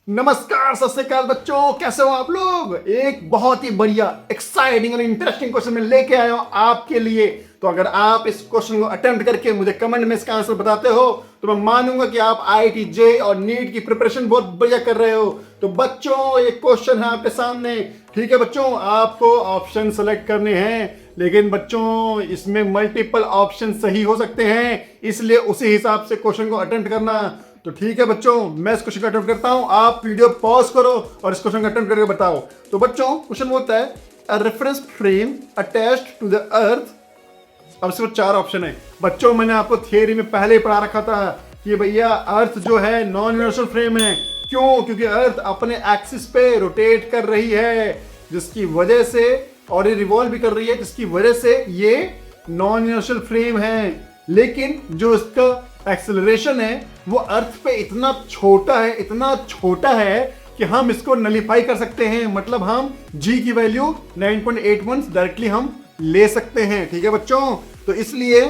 नमस्कार, सत श्री अकाल बच्चों, कैसे हो आप लोग। एक बहुत ही बढ़िया, एक्साइटिंग और इंटरेस्टिंग क्वेश्चन मैं लेके आया हूं आपके लिए। तो अगर आप इस क्वेश्चन को अटेम्प्ट करके मुझे कमेंट में इसका आंसर बताते हो तो मैं मानूंगा कि आप आईआईटी जे और नीट की प्रिपरेशन बहुत बढ़िया कर रहे हो। तो बच्चों, ये क्वेश्चन है आपके सामने। ठीक है बच्चों, आपको ऑप्शन सेलेक्ट करने हैं, लेकिन बच्चों इसमें मल्टीपल ऑप्शन सही हो सकते हैं, इसलिए उसी हिसाब से क्वेश्चन को अटेम्प्ट करना। तो ठीक है बच्चों, मैं इस क्वेश्चन का अटेम्प्ट करता हूं, आप वीडियो पॉज करो और इस क्वेश्चन का अटेम्प्ट करके बताओ। तो बच्चों क्वेश्चन होता है, a reference frame attached to the earth. अब सिर्फ 4 ऑप्शन है बच्चों। मैंने आपको थियरी में पहले ही पढ़ा रखा था कि भैया अर्थ जो है नॉन यूनिवर्सल फ्रेम है। क्यों? क्योंकि अर्थ अपने एक्सिस पे रोटेट कर रही है, जिसकी वजह से, और ये रिवॉल्व भी कर रही है, जिसकी वजह से ये नॉन यूनिवर्सल फ्रेम है। लेकिन जो इसका एक्सेलरेशन है वो अर्थ पे इतना छोटा है कि हम इसको नलीफाई कर सकते हैं। मतलब हम g की वैल्यू 9.81 डायरेक्टली हम ले सकते हैं। ठीक है बच्चों, तो इसलिए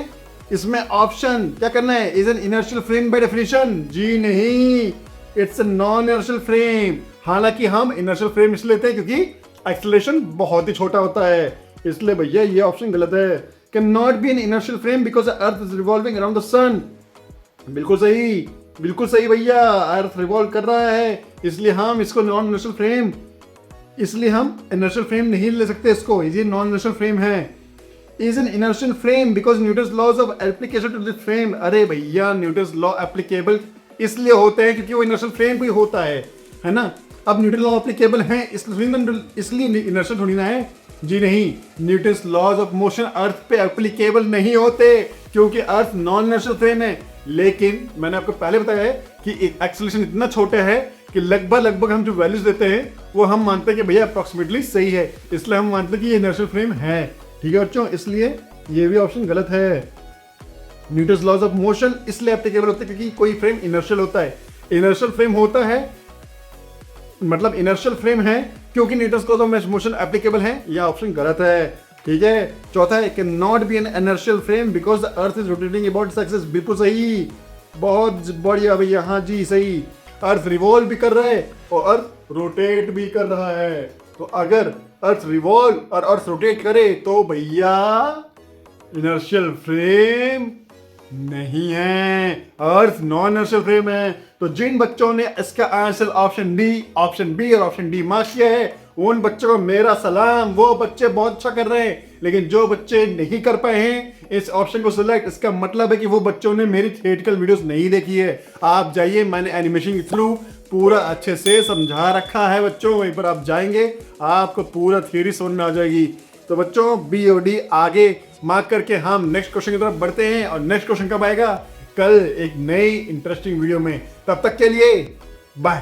इसमें ऑप्शन क्या करना है, is an inertial frame by definition. जी नहीं, it's a non inertial frame. हालांकि हम इनर्शियल फ्रेम इसलिए लेते हैं क्योंकि एक्सेलरेशन बहुत ही छोटा होता है, इसलिए भैया ये ऑप्शन गलत है। Can not be an inertial frame because earth is revolving around the sun. बिल्कुल सही भैया, अर्थ रिवॉल्व कर रहा है, इसलिए हम इसको नॉन इनर्शियल फ्रेम, इसलिए हम इनर्शियल फ्रेम नहीं ले सकते इसको, ये नॉन इनर्शियल फ्रेम है। Is an inertial frame because Newton's laws of application to this frame. अरे भैया, न्यूटन्स लॉ एप्लीकेबल इसलिए होते हैं क्योंकि वो इनर्शियल फ्रेम भी होता है ना। अब न्यूटन लॉ एप्लीकेबल है इसलिए इनर्शियल थोड़ी ना है। जी नहीं, न्यूटन्स लॉज ऑफ मोशन अर्थ पे एप्लीकेबल नहीं होते क्योंकि अर्थ नॉन इनर्शियल फ्रेम है। लेकिन मैंने आपको पहले बताया है कि एक्सेलरेशन इतना छोटा है कि लगभग हम जो वैल्यूज देते हैं वो हम मानते हैं कि भैया अप्रॉक्सीमेटली सही है, इसलिए हम मानते हैं कि ये इनर्शियल फ्रेम है। ठीक है बच्चों, इसलिए ये भी ऑप्शन गलत है। न्यूटन्स लॉज ऑफ मोशन इसलिए एप्लीकेबल होते हैं क्योंकि कोई फ्रेम इनर्शियल होता है। इनर्शियल फ्रेम होता है मतलब इनर्शियल फ्रेम है क्योंकि Newton's laws of motion applicable है। यह ऑप्शन गलत है। ठीक है, चौथा है, can not be an inertial frame because the earth is rotating about its axis. बिल्कुल सही, बहुत बढ़िया भैया, हाँ जी सही। अर्थ रिवॉल्व भी कर रहा है और अर्थ रोटेट भी कर रहा है। तो अगर अर्थ रिवॉल्व और अर्थ रोटेट करे तो भैया इनर्शियल फ्रेम नहीं है, अर्थ नॉन इनर्शियल फ्रेम है। तो जिन बच्चों ने इसका answer option D, option B और ऑप्शन डी मार्क किया है, उन बच्चों को मेरा सलाम। वो बच्चे बहुत अच्छा कर रहे हैं, लेकिन जो बच्चे नहीं कर पाए हैं इस ऑप्शन को सिलेक्ट, इसका मतलब है कि वो बच्चों ने मेरी थियोरेटिकल वीडियोस नहीं देखी है। आप जाइए, मैंने एनिमेशन के थ्रू पूरा अच्छे से समझा रखा है बच्चों, वहीं पर आप जाएंगे आपको पूरा थियोरी समझ में आ जाएगी। तो बच्चों बी और डी आगे मार्क करके हम नेक्स्ट क्वेश्चन की तरफ बढ़ते हैं। और नेक्स्ट क्वेश्चन कब आएगा? कल एक नई इंटरेस्टिंग वीडियो में। तब तक के लिए बाय।